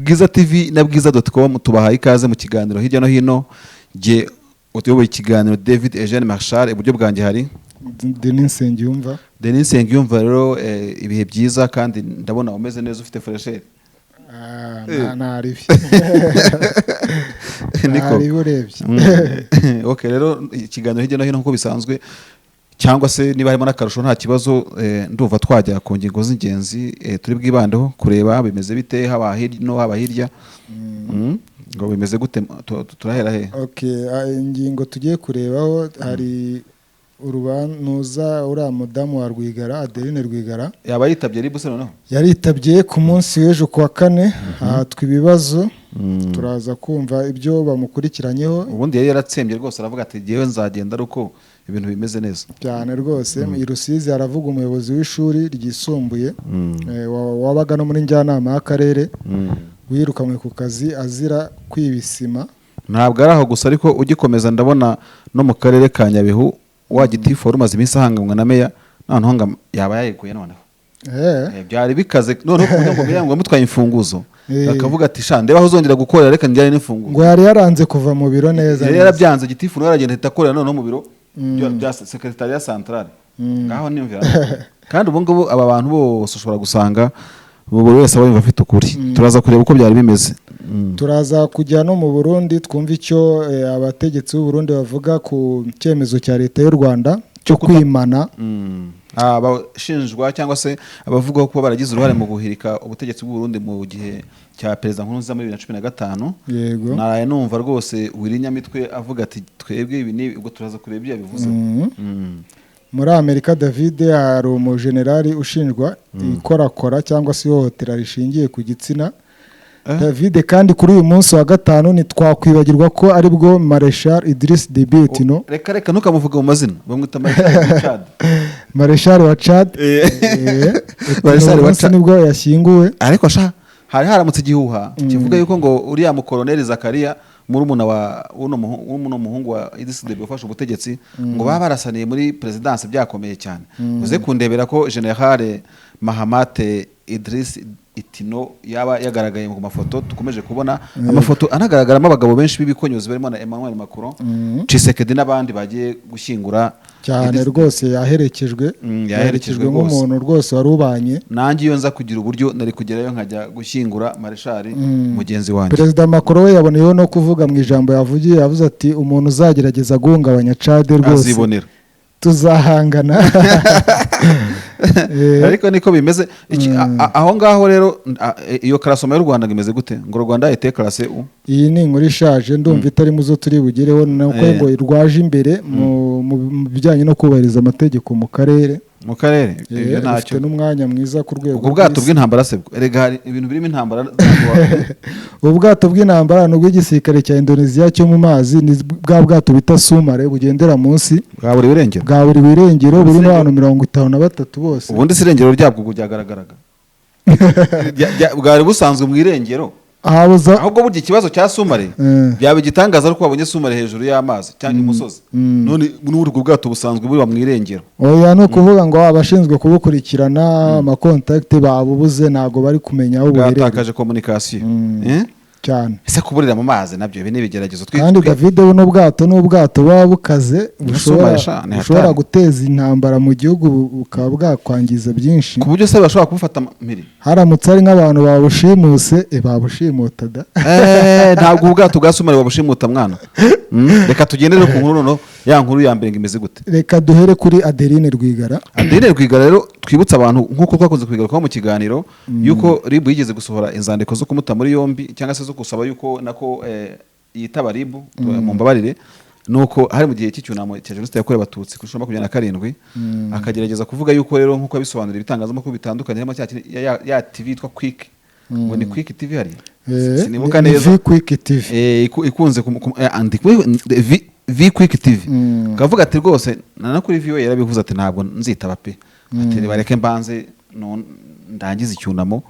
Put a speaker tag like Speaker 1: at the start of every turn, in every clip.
Speaker 1: Bwiza TV na bwiza.com tubahaye ikaze mu kiganiro hirya no hino. Je utuyoboye ikiganiro David Eugene Marshal, iburyo bwanjye hari
Speaker 2: Denis Nsengiyumva.
Speaker 1: Rero ibihe byiza kandi ndabona umeze neza, ufite fresher.
Speaker 2: Nari urebye.
Speaker 1: Okay, rero ikiganiro hirya no hino nkuko bisanzwe, cyangwa se niba harimo n'akarusho nta kibazo, ndumva twajya ku ngingo z'ingenzi turi bwibandeho kureba bimeze bite haba hino haba hirya. Ngo bimeze gute, turahera he?
Speaker 2: Okay, ingingo tugiye kurebaho hari urubanuza uriya mudamu wa Rwigara, Adeline Rwigara.
Speaker 1: Yaba yitabye ribuse noneho?
Speaker 2: Yaritabye ku munsi w'ejo kuwa kane, hatwe ibibazo. Turaza kumva ibyo bamukurikiranyeho.
Speaker 1: Ubundi yari yaratsembye rwose, aravuga ati jewe nzagenda aruko ibintu bimeze neza
Speaker 2: cyane rwose. I Rusizi aravuga umuyobozi w'ishuri ryisumbuye wabaga no muri njyanama y'akarere wirukanwe ku kazi azira kwibisima.
Speaker 1: Ntabwo ari aho gusa ariko ugikomeza ndabona no mu karere ka Nyabihu wagitifu umaze iminsi ahanganywe na meya, noneho yaba yayikuye noneho. Byari bikaze noneho ku ngo ngo mutwaye imfunguzo, akavuga ati sha ndeba aho uzongera gukorera reka njyane n'imfunguzo.
Speaker 2: Ngo yari yaranze kuva mu biro neza.
Speaker 1: Yari yarabyanze gitifu naragenda itakorera noneho mu biro bya secretariat central. Ngaho nimvira. Kandi ubu ngubu aba bantu bose ushobora gusanga buri wese aba afite ukuri. Turaza kureba uko byari bimeze.
Speaker 2: Turaza kujya no mu Burundi twumva icyo abategetsi b'u Burundi bavuga ku cyemezo cya leta y'u Rwanda cyo kwimana
Speaker 1: abashinjwa cyangwa se abavuga ko baragize uruhare mu guhirika ubutegetsi bw'u Burundi mu gihe cya Perezida Nkurunziza muri 2015.
Speaker 2: Yego.
Speaker 1: Naraye numva rwose Wirinyamitwe avuga ati twebwe ibi ni ubwo turaza kureba ibyo yabivuze.
Speaker 2: Muri Amerika David hari umujenerali ushinjwa ikorakora cyangwa se ihohotera rishingiye ku gitsina. David kandi kuri uyu munsi wa gatanu ntitwakwibagirwa ko ari bwo Marshal Idriss Déby Itno.
Speaker 1: Reka ntukamuvuga mu mazina, bamwita Marshal wa Chad.
Speaker 2: Marshal wa Chad. Marshal wa Chad nibwo yashyinguwe.
Speaker 1: Ariko hari haramutse igihuha kivuga yuko ngo uriya mu Colonel Zakaria murumuna wa uno muhungu wa Idriss Déby ufashe ubutegetsi ngo baba barasaniye muri presidence byakomeye cyane. Uze kundebera ko General Mahamat Idriss Itno yaba yagaragaye mu mafoto tukomeje kubona amafoto anagaragaramo abagabo benshi b'ibikonyozi barimo na Emmanuel Macron, Tshisekedi n'abandi bagiye gushyingura
Speaker 2: cyane rwose. yaherekejwe nk'umuntu rwose warubanye.
Speaker 1: Nanjye iyo nza kugira uburyo nari kugerayo nkajya gushyingura Marshal mugenzi wanjye.
Speaker 2: Perezida Macron we yaboneyeho no kuvuga mu ijambo yavugiye, yavuze ati umuntu uzagerageza guhungabanya Chad rwose
Speaker 1: azibonera,
Speaker 2: tuzahangana.
Speaker 1: Ariko niko bimeze aho ngaho. Rero iyo karasoma y'u Rwanda imeze gute? Ngo Rwanda ete classe u
Speaker 2: iyi ni inkuru ishaje ndumva itari muzo turi bugereho, nuko ngo irwaje imbere mu bijyanye no kubahiriza amategeko mu karere. Ibyo ntacyo n'umwanya mwiza ku rwego.
Speaker 1: Ubwo bwato bw'intambara se erega hari ibintu birimo intambara.
Speaker 2: Ubwato bw'intambara n'ubw'igisirikare cya Indonesia cyo mu mazi ni bwa bwato bita Sumare bugendera munsi
Speaker 1: bwa buri birengero
Speaker 2: burimo abantu 53 bose.
Speaker 1: Ubundi sirengero ryabwo byagaragaraga bwari busanzwe mu irengero. Ahubwo burya ikibazo cya Sumare byaba igitangaza ariko wabonye Sumare hejuru y'amazi cyangwa umusozi, none n'ubwo bwato busanzwe buri mu irengero.
Speaker 2: Oya no kuvuga ngo abashinzwe kubukurikirana amakontakte babubuze ntago bari kumenya aho buherereye,
Speaker 1: bwatakaje communication
Speaker 2: cyane.
Speaker 1: Ese kuburira mu mazi nabyo ibi n'ibigeragezo
Speaker 2: kandi David buno bwato n'ubwato baba bukaze bushobora guteza intambara mu gihugu bukaba bwakwangiza byinshi
Speaker 1: ku buryo se bashobora kubufata mpiri.
Speaker 2: Haramutse ari nk'abantu babushimuse babushimuta da
Speaker 1: ntabwo ubwato bwa Sumare babushimuta mwana. Reka tugendere ku nkuru noneho, ya nkuru ya mbere imeze gute?
Speaker 2: Reka duhere kuri Adeline Rwigara.
Speaker 1: Adeline Rwigara rero twibutsa abantu nkuko twakunze kwigarukaho mu kiganiro yuko RIB yigeze gusohora inzandiko zo kumuta muri yombi cyangwa se zo gusaba yuko nako yitaba RIB mu mbabarire, nuko hari mu gihe cy'icyunamo cya Jenoside yakorewe Abatutsi kuri 27 akagerageza kuvuga yuko rero nkuko abisobanurira ibitangazamakuru bitandukanye harimo ya TV yitwa Quick. Ngo ni Quick TV hari sinibuka neza.
Speaker 2: Quick TV
Speaker 1: ikunze V Quick TV kavuga ati rwose na kuri view yarabivuze ati ntabwo nzitaba pe, ati bareke mbanze ndangiza icyunamo.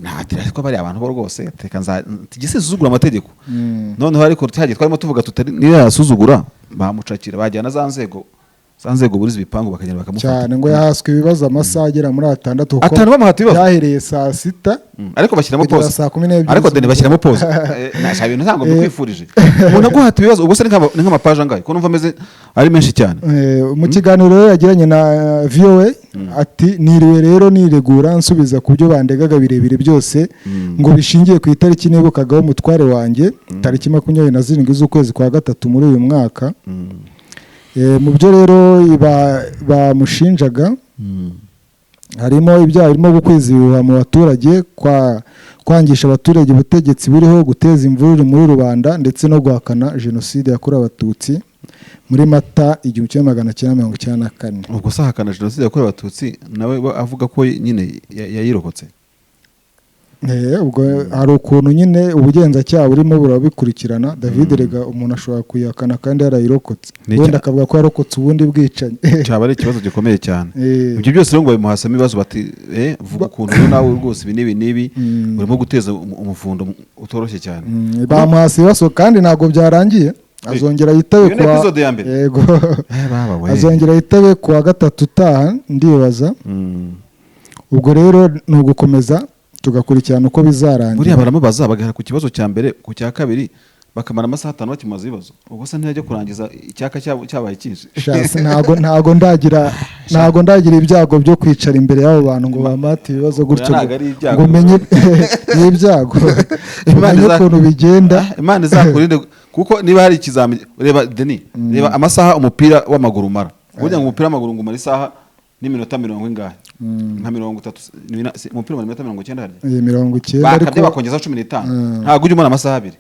Speaker 1: Ntatira ko bari abantu bo rwose teka tigise amategeko. Noneho ariko twagiye twarimo tuvuga tutari niyo yasuzugura bamucakira bajyana za nzego zanzego buriza ibipangu bakagenda bakamufata
Speaker 2: cyane ngo yahaswe ibibazo amasaha agera muri 6 kuko
Speaker 1: atanu bamuhata ibibazo
Speaker 2: byahereye saa 6
Speaker 1: ariko bashyiramo pause
Speaker 2: saa 12
Speaker 1: ariko deni bashyiramo pause nasha ibintu ntango bikwifurije umuntu aguhata ibibazo ubwo se ni nk'amapaje angahe ko numva ameze ari menshi cyane
Speaker 2: mu kiganiro yagiranye na VOA ati niriwe rero niregura nsubiza ku byo bandegaga birebire byose ngo bishingiye ku itariki nibukagaho umutware wanjye tariki 27 z'ukwezi kwa gatatu muri uyu mwaka mu byo rero bamushinjaga harimo ibyaha birimo gukwiza ibihuha mu baturage kwangisha abaturage ubutegetsi buriho guteza imvururu muri rubanda ndetse no guhakana jenoside yakorewe abatutsi muri Mata 1994
Speaker 1: ubwo sahakana jenoside yakorewe abatutsi nawe avuga ko nyine yayirokotse
Speaker 2: ubwo hari ukuntu nyine ubugenzacyaha burimo burabikurikirana David rega umuntu ashobora kuyakana kandi yarayirokotse wenda akavuga ko yarokotse ubundi bwicanye
Speaker 1: cyaba ari ikibazo gikomeye cyane ibyo byose rero ngo bamuhasamo ibibazo bati vuga ukuntu nawe rwose ibi nibi urimo guteza umuvundo utoroshye cyane
Speaker 2: bamuhasa ibibazo kandi ntabwo byarangiye azongera yitabe yego azongera yitabe kuwa gatatu utaha ndibaza ubwo rero ni ugukomeza tugakurikirana uko bizarangira
Speaker 1: buriya baramubaza bagahera ku kibazo cya mbere ku cya kabiri bakamara amasaha 5 bakimaza ibibazo ubwo se ntiyajya kurangiza icyaka cyabaye cyinshi
Speaker 2: shase ntago ndagira ibyago byo kwicara imbere y'abo bantu ngo bamate ibibazo gutyo ngo umenye ibyago umenye ukuntu bigenda
Speaker 1: Imana izakurinde kuko niba hari ikizami reba Denis reba amasaha umupira w'amaguru mara burya ngo umupira w'amaguru ngo umara isaha n'iminota 40 ingahe nka 30 umupira w'aminota 90 harya
Speaker 2: 90
Speaker 1: ariko bakongeza 15 ntago ujye umara amasaha 2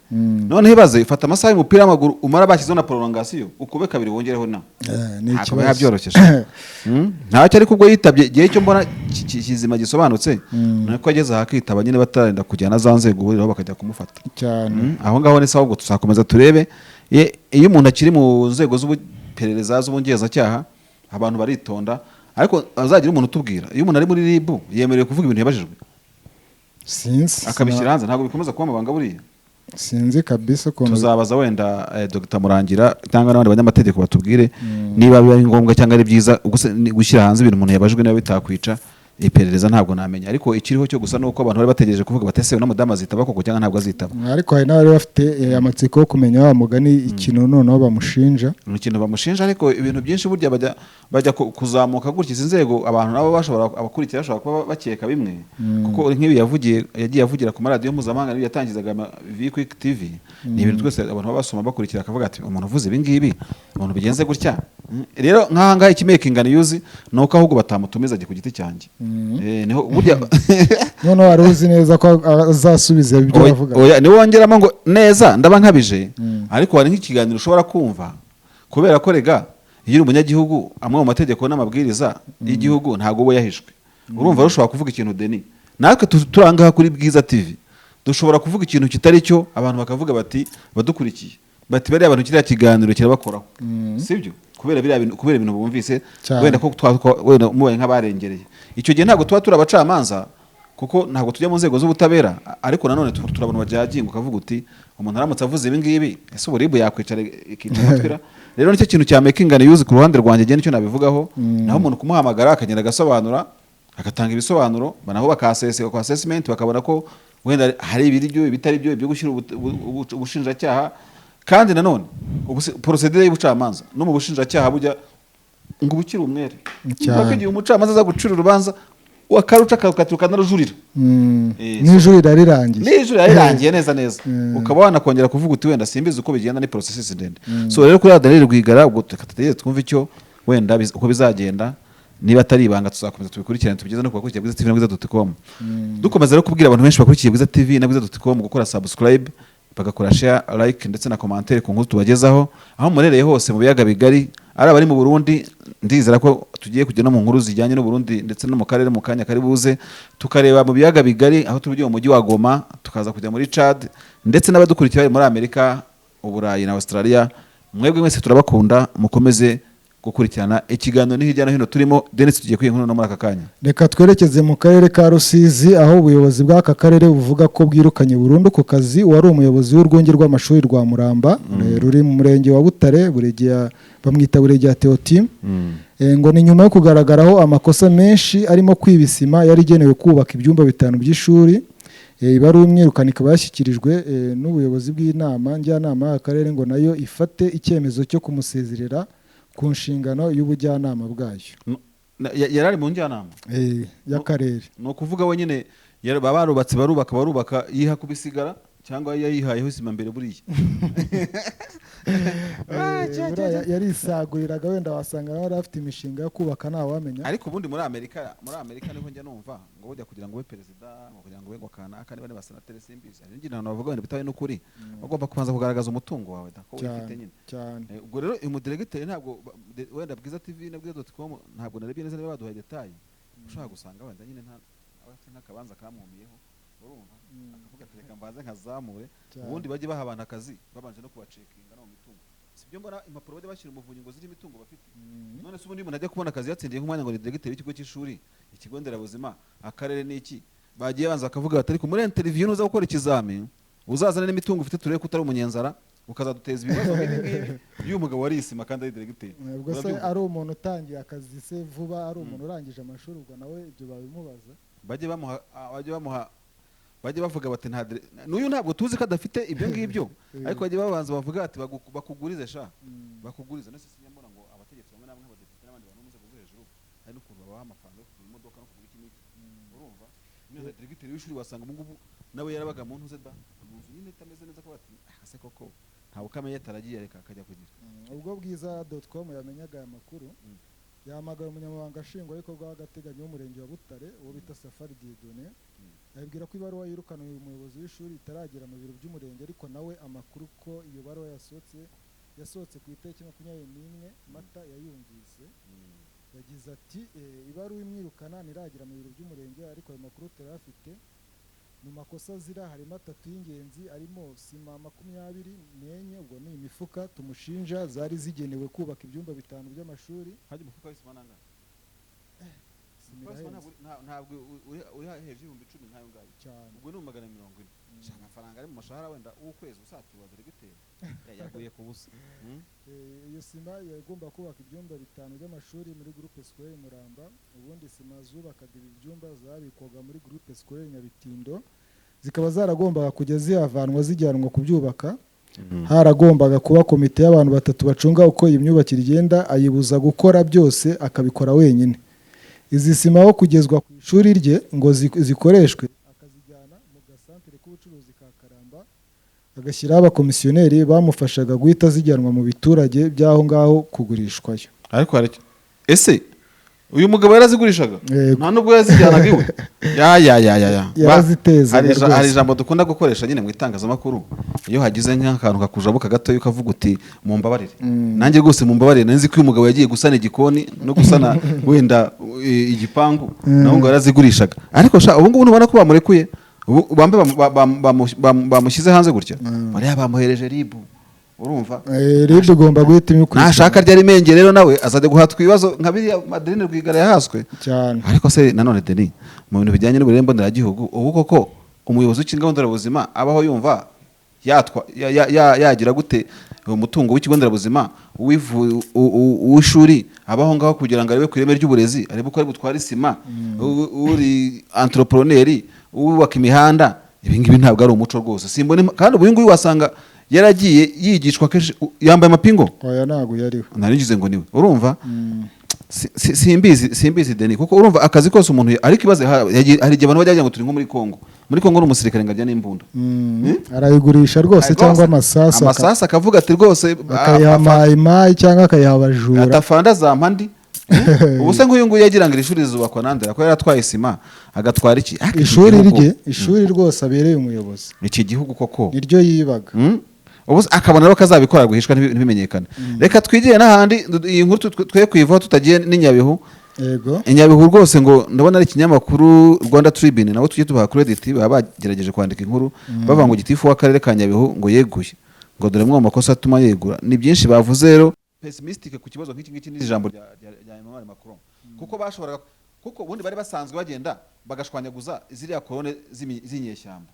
Speaker 1: none hibaze fata amasaha y'umupira w'amaguru umara bashyizeho na prolongation ukube kabiri wongereho na
Speaker 2: ni ikibazo
Speaker 1: yabyoroshye ntacyo ariko ubwo yitabye gihe cyo mbona kizima gisobanutse nako ageze hakitaba nyine batarenda kujyana zanzego buriraho bakajya kumufata
Speaker 2: cyane
Speaker 1: aho ngaho ni sawa ubwo tuzakomeza turebe iyo umuntu akiri mu nzego z'ubuperereza z'ubungezacyaha abantu baritonda ariko azagira umuntu utubwira iyo umuntu ari muri RIB yemerewe kuvuga ibintu yabajijwe
Speaker 2: sinzi
Speaker 1: akabishyira hanze ntabwo bikomeza kuba amabanga buriya
Speaker 2: sinzi kabisa ko
Speaker 1: tuzabaza wenda Dr Murangira cyangwa n'abandi banyamategeko batubwire niba biba ngombwa cyangwa ari byiza gushyira hanze ibintu umuntu yabajijwe niba bitakwica iperereza ntabwo namenya ariko ikiriho cyo gusa nuko abantu bari bategereje kuvuga batese na mudamu azitaba koko cyangwa ntabwo azitaba
Speaker 2: ariko hari n'abari bafite amatsiko yo kumenya wa mugani ikintu noneho bamushinja
Speaker 1: ikintu bamushinja ariko ibintu byinshi burya bajya kuzamuka gutya inzego abantu nabo bashobora abakurikira bashobora kuba bakeka bimwe kuko nk'ibi yagiye avugira ku maradiyo mpuzamahanga yatangizaga Quick TV ni ibintu twese abantu basoma bakurikira akavuga ati umuntu uvuze ibi ngibi umuntu bigenze gutya rero nk'aha ngaha ikimaking news nuko ahubwo batamutumiza ku giti cyanjye niho burya
Speaker 2: none wari uzi neza ko azasubiza ibyo bavuga
Speaker 1: oya ni wongeramo ngo neza ndaba nkabije ariko hari nk'ikiganiro ushobora kumva kubera ko rega iyo uri umunyagihugu amwe mu mategeko n'amabwiriza y'igihugu ntago bo yahishwe urumva rushobora kuvuga ikintu Denis natwe turangaha kuri Bwiza TV dushobora kuvuga ikintu kitari cyo abantu bakavuga bati badukurikiye bati bari abantu kiriya kiganiro kirabakoraho sibyo kubera ibintu bumvise wenda ko wenda mubaye nk'abarengereye icyo gihe ntabwo tuba turi abacamanza kuko ntabwo tujya mu nzego z'ubutabera ariko nanone turabona bajaginga ukavuga uti umuntu aramutse avuze ibi ngibi ese uburibu yakwicara ikicara rero nicyo kintu cya making news ku ruhande rwanjye gene cyo nabivugaho naho umuntu kumuhamagara akagenda agasobanura agatanga ibisobanuro banaho bakaseseka kwa assessment bakabona ko wenda hari ibiryo bitari byo byo gushyira ubushinjacyaha kandi nanone procedure y'ubucamanza no mu bushinjacyaha bujya ngo ubukire umwere bakigiye umucamanza aza gucira urubanza wakaruca kakatuka narujurira
Speaker 2: n'ijurira
Speaker 1: rirangiye neza ukaba wanakongera kuvuga uti wenda simbizi uko bigenda ni processes ndende so rero kuri Adeline Rwigara ubwo tukategeze twumva icyo wenda uko bizagenda niba atari ibanga tuzakomeza tubikurikirane tubigeze no kubakurikira Bwiza TV na Bwiza.com dukomeza rero kubwira abantu benshi bakurikiye Bwiza TV na Bwiza.com gukora subscribe bagakora share like ndetse na commentaire ku nkuru tubagezaho aho murereye hose mu biyaga bigari ari abari mu Burundi ndizera ko tugiye kujya no mu nkuru zijyanye no Burundi ndetse no mu karere mu kanya kari buze tukareba mu biyaga bigari aho tubigiye mu mujyi wa Goma tukaza kujya muri Chad ndetse n'abadukurikira muri Amerika Uburayi na Australia mwebwe mwese turabakunda mukomeze gukurikirana ikiganiro ni hirya no hino turimo Denis tugiye kwinkuru no muri aka kanya
Speaker 2: reka twerekeze mu karere ka Rusizi aho ubuyobozi bw'aka karere buvuga ko bwirukanye burundu ku kazi wari umuyobozi w'urwunge rw'amashuri rwa Muramba ruri mu murenge wa Butare bamwita Buregeya Theotime ngo ni nyuma yo kugaragaraho amakosa menshi arimo kwiba isima yari igenewe kubaka ibyumba 5 by'ishuri. Ibaruwa imwirukana ikaba yashyikirijwe n'ubuyobozi bw'inama njyanama y'akarere ngo nayo ifate icyemezo cyo kumusezerera ku nshingano y'ubujyanama bwayo.
Speaker 1: Yarari mu njyanama
Speaker 2: y'akarere.
Speaker 1: No kuvuga we nyine barubatse barubaka yiha kubisigara cyangwa yayihayeho isima mbere buriya.
Speaker 2: Yarisaguriraga wenda wasanga yari afite imishinga yo kubaka nta wamenya.
Speaker 1: Ariko ubundi muri Amerika niho njya numva ngo bujya kugira ngo ube perezida ngo kugira ngo ube gukana kandi bane basenateri simbizi. Ari ngira abantu bavuga wenda bitawe n'ukuri bagomba kubanza kugaragaza umutungo wawe ko ufite nyine. Ubwo rero umudiregiteri ntabwo wenda Bwiza TV na Bwiza.com ntabwo narebye neza niba baduhaye detail. Ushaka gusanga wenda nyine nta kabanza kamwumiyeho urumva akavuga ati reka mbaze nkazamure ubundi bajye baha abantu akazi babanje no kubacekinga no mu mitungo. Sibyo mbona impapuro bajya bashyira umuvunyi ngo ziri imitungo bafite. None se ubundi umuntu ajya kubona akazi yatsindiye nk'umwanya ngo ni diregiteri w'ikigo cy'ishuri ikigo nderabuzima akarere n'iki bagiye banza bakavuga bati ariko muri interview nuza gukora ikizami uzazana n'imitungo ufite turebe ko utari umunyenzara ukazaduteza ibibazo nk'ibi by'uyu mugabo wari isima kandi ari diregiteri.
Speaker 2: Ubwo se ari umuntu utangiye akazi se vuba ari umuntu urangije amashuri ubwo nawe ibyo babimubaza bajye bavuga bati n'uyu ntabwo tuzi ko adafite ibyo ngibyo ariko bajye babanza bavuga ati bakugurize sha bakugurize. Nese sinyambona ngo abategetsi bamwe namwe badafite n'abandi bantu mu nzego zo hejuru hari n'ukuntu babaha amafaranga yo kugura imodoka no kugura iki n'iki urumva. Niyo diregiteri w'ishuri wasanga ubungubu nawe yarabaga mu ntuze da mu nzu nyine itameze neza ko bati ase koko ntabwo kamenya yataragiye reka akajya kugira. Ubwo Bwiza.com yamenyaga aya makuru yahamagara umunyamabanga nshingwabikorwa w'agateganyo w'umurenge wa Butare uwo bita Safari Dieudonné abwira ko ibaruwa yirukana uyu muyobozi w'ishuri itaragera mu biro by'umurenge ariko nawe amakuru ko iyo baruwa yasohotse ku itariki 21 Mata yayumvise. Yagize ati ibaruwa imwirukana ntiragera mu biro by'umurenge ariko ayo makuru turafite. Mu makosa azira harimo 3 y'ingenzi arimo sima 24 ubwo ni imifuka tumushinja zari zigenewe kubaka ibyumba 5 by'amashuri.
Speaker 1: Haje umufuka w'isima nanga ntabwo uri hejuru y'ibihumbi 10 nkayo ngayo cyane. Ubwo ni 140 cyane amafaranga ari mu mashahara wenda ukwezi usatirwa diregiteri yaguye ku busa.
Speaker 2: Iyo sima yagomba kubaka ibyumba 5 by'amashuri muri groupe scolaire Muramba. Ubundi sima zubakaga ibi byumba zabikwaga muri groupe scolaire Nyabitindo zikaba zaragombaga kujya zihavanwa zijyanwa kubyubaka. Haragombaga kuba komite y'abantu 3 bacunga uko iyi myubakire igenda ayibuza gukora byose akabikora wenyine. Izi sima aho kugezwa ku ishuri rye ngo zikoreshwe akazijyana mu gasantere k'ubucuruzi ka Karamba agashyiraho abakomisiyoneri bamufashaga guhita zijyanwa mu biturage by'aho ngaho kugurishwayo.
Speaker 1: Ariko ese uyu mugabo yarazigurishaga nta nubwo yazijyanaga iwe
Speaker 2: yaraziteza.
Speaker 1: Hari ijambo dukunda gukoresha nyine mu itangazamakuru iyo hagize nk'akantu kakujabuka gato ukavuga uti mumbabarire. Nanjye rwose mumbabarire nzi ko uyu mugabo yagiye gusana igikoni no gusana wenda igipangu naho ngo yarazigurishaga ariko ubu ngubu ntubona ko bamurekuye bambe bamushyize hanze gutya bariya bamuhereje ribu urumva.
Speaker 2: Rero ugomba guhita imikurikira
Speaker 1: nashaka ryari menge rero nawe azajya guhatwa ibibazo nka biriya Adeline Rwigara yahaswe cyane. Ariko se nanone Denis mu bintu bijyanye n'uburere mboneragihugu ubu koko umuyobozi w'ikigo nderabuzima abaho yumva yagira gute umutungo w'ikigo nderabuzima w'ishuri abaho ngaho kugira ngo arebe ku ireme ry'uburezi arebe uko ari butwara isima uri entrepreneur ubaka imihanda. Ibi ngibi ntabwo ari umuco rwose simbone kandi ubu nguyu wasanga yaragiye yigishwa kenshi yambaye amapingo.
Speaker 2: Oya ntago yariho
Speaker 1: narigize ngo niwe urumva. Simbizi Denis kuko urumva akazi kose umuntu ariko ibaze hari igihe abantu bajya ngo turi nko muri Kongo n'umusirikare ngajya n'imbunda
Speaker 2: arayigurisha rwose cyangwa amasasa
Speaker 1: akavuga ati rwose
Speaker 2: akayiha cyangwa akayiha abajura
Speaker 1: atafanda za mpandi. Ubu se nk'uyu nguyu yagira ngo iri shuri rizubakwa nandera ko yaratwaye isima agatwara iki
Speaker 2: ishuri rwose abereye umuyobozi
Speaker 1: iki gihugu koko
Speaker 2: niryo yibaga
Speaker 1: ubu akabona rero kazabikora guhishwa ntibimenyekane. Reka twigiye n'ahandi iyi nkuru twe kuyivaho tutagiye n'Inyabihu. Inyabihu rwose ngo ndabona ari ikinyamakuru Rwanda Tribune nabo tujye tubaha credit baba bagerageje kwandika inkuru bavuga ngo gitifu w'akarere ka Nyabihu ngo yeguye ngo dore mu makosa atuma yegura. Ni byinshi bavuze rero pessimistic ku kibazo nk'iki n'ijambo rya Emmanuel Macron kuko bashoboraga kuko ubundi bari basanzwe bagenda bagashwanyaguza ziriya korone z'inyeshyamba.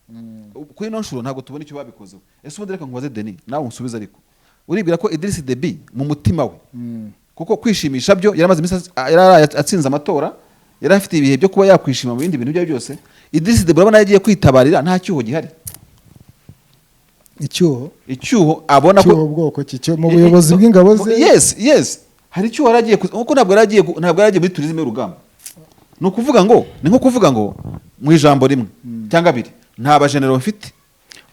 Speaker 1: Kuri ino nshuro ntabwo tubona icyo babikozeho. Ese ubundi reka nkubaze Denis nawe unsubize ariko uribwira ko Idriss Deby mu mutima we kuko kwishimisha byo yaramaze iminsi atsinze amatora yari afite ibihe byo kuba yakwishima mu bindi bintu byo byose. Idriss Deby urabona yagiye kwitabarira nta cyuho gihari. Icyuho abona ko
Speaker 2: bwoko cyo mu buyobozi bw'ingabo ze.
Speaker 1: Yes hari icyuho yaragiye kuko ntabwo yaragiye muri tourisme y'urugamba. Ni nko kuvuga ngo mu ijambo rimwe cyangwa abiri nta bajenero bafite.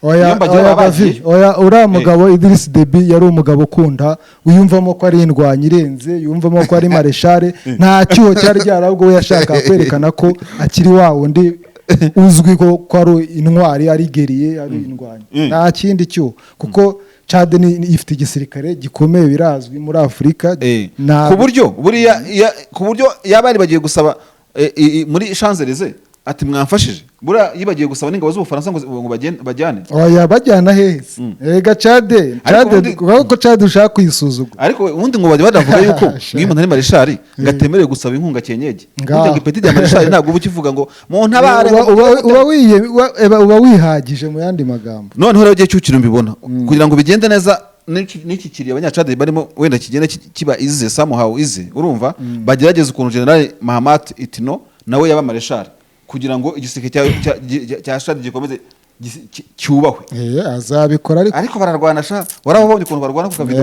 Speaker 2: Uriya mugabo Idriss Deby yari umugabo ukunda wiyumvamo ko ari indwanyi irenze, yumvamo ko ari mareshare, nta cyuho cyari ryarabwo we yashaka kwerekana ko akiri wa wundi uzwi ko ari intwari, ari geriye, ari indwanyi. Nta kindi cyuho kuko Chad ifite igisirikare gikomeye birazwi muri Afurika
Speaker 1: ku buryo yabari bagiye gusaba muri Champs-Élysées ati mwamfashije bura yibagiye gusaba n'ingabo z'Ubufaransa ngo bajyane.
Speaker 2: Bajyana heza ega Chad ko Chad ushaka kwisuzugura.
Speaker 1: Ariko ubundi ngo badavuga yuko umuntu ari marishari ngatemerewe gusaba inkunga kenyeje. Ubundi ipeti rya marishari ntabwo ubukivuga ngo mu ntabare
Speaker 2: uba wihagije mu yandi magambo.
Speaker 1: Noneho rero giye cyukira mbibona kugira ngo bigende neza n'iki kiriya abanyacade barimo wenda kigenda kiba ize somehow ize urumva bagerageza ukuntu General Mahamat Itno nawe yaba marishari kugira ngo igisirikare cya Chad gikomeze cyubahwe.
Speaker 2: Azabikora
Speaker 1: ariko bararwana warabonye ukuntu barwana ku kavido.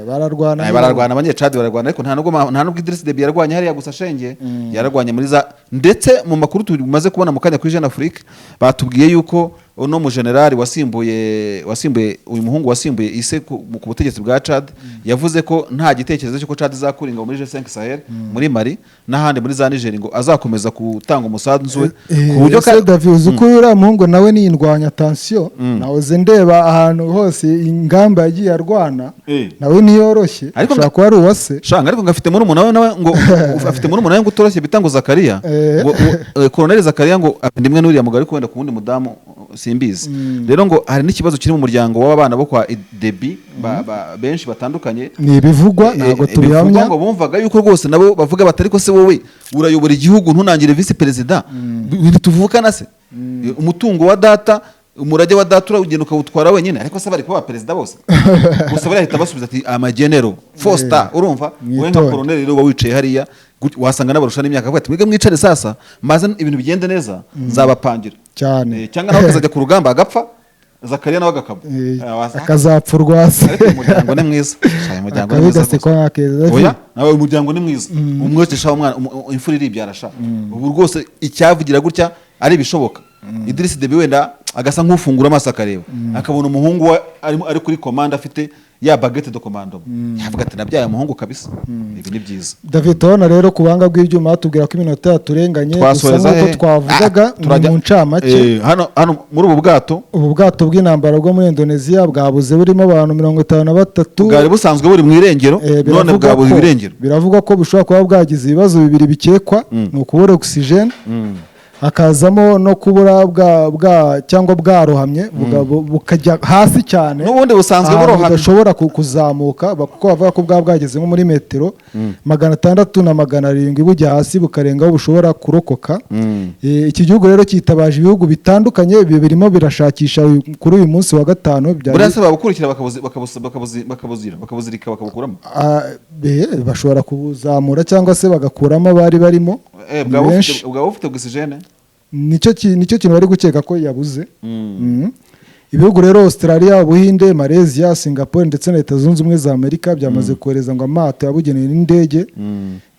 Speaker 1: Bararwana abanyacade bararwana ariko nta nubwo Idriss Deby yarwanye hariya gusa shenge yararwanye muri za ndetse mu makuru tumaze kubona mu kanya kuri Jeune Afrique batubwiye yuko uno mu general wasimbuye uyu muhungu wasimbuye ise ku butegetsi bwa Chad yavuze ko nta gitekerezo cyo ko Chad izakura ingabo muri G5 Sahel muri Mali n'ahandi muri za Niger ngo azakomeza gutanga umusanzu we ku buryo
Speaker 2: David uzuko uriya muhungu nawe ni indwanya attention nahoze ndeba ahantu hose ingamba yagiye arwana nawe niyoroshye ashaka ko ari uwase
Speaker 1: shanga ariko ngafite muri umuntu nawe ngo afite muri umuntu ngo utoroshye bitango Zakaria Colonel Zakaria ngo ndimwe n'uriya mugari ko wenda ku wundi mudamu simbizi. Rero ngo hari n'ikibazo kiri mu muryango w'abana bo kwa Deby benshi batandukanye
Speaker 2: ni bivugwa ntago tubihamya
Speaker 1: ngo bumvaga yuko rwose nabo bavuga batari ko se wowe urayobora igihugu ntunangire vice perezida bituvukana se umutungo wa data umurage wa data uragenda ukawutwara wenyine ariko se bari kuba perezida bose gusa barahita basubiza ati amagenero Foster urumva we nka colonel rero wicaye hariya wasanga n'abarusha n'imyaka avuga ati mwige mwicare sasa maze ibintu bigende neza nzabapangira
Speaker 2: cyane
Speaker 1: cyangwa nawe akazajya ku rugamba agapfa Zakaria nawe agakaba
Speaker 2: akazapfurwasa
Speaker 1: ariko umuryango ni mwiza umuryango ni mwiza oya nawe umuryango ni mwiza umwotesha umwana imfura iri byarasha ubu rwose icyavugira gutya ari bishoboka. Idriss Deby wenda agasa nk'ufungura amaso akareba akabona umuhungu ari kuri commande afite ya baguette de commando yavuga ati nabyaye umuhungu kabisa. Ibi ni byiza.
Speaker 2: David tubona rero kubanga bw'ibyuma tubwira ko iminota yaturenganye gusa nk'uko twavugaga mu ncamake
Speaker 1: hano muri ubu bwato
Speaker 2: bw'intambara bwo muri Indonesia bwabuze burimo abantu 53
Speaker 1: bwari busanzwe buri mu irengero none bwabuze ibirengero.
Speaker 2: Biravugwa ko bishobora kuba bwagize ibibazo bibiri bikekwa ni ukubura oxygen hakazamo no kubura cyangwa bwarohamye bukajya hasi cyane
Speaker 1: n'ubundi busanzwe burohamye
Speaker 2: budashobora kuzamuka kuko bavuga ko bwageze nko muri metero 600 na 700 bujya hasi bukarengaho bushobora kurokoka. Iki gihugu rero cyitabaje ibihugu bitandukanye birimo birashakisha kuri uyu munsi wa gatanu
Speaker 1: burasa babukurikira bakabuzirika bakabukuramo
Speaker 2: bashobora kubuzamura cyangwa se bagakuramo abari barimo
Speaker 1: ubwo ufite oxygene
Speaker 2: nicyo kintu bari gukeka ko yabuze. Ibihugu rero Australia, Ubuhinde, Malaysia, Singapore ndetse na Leta Zunze Ubumwe za Amerika byamaze kohereza ngo amato yabugenewe n'indege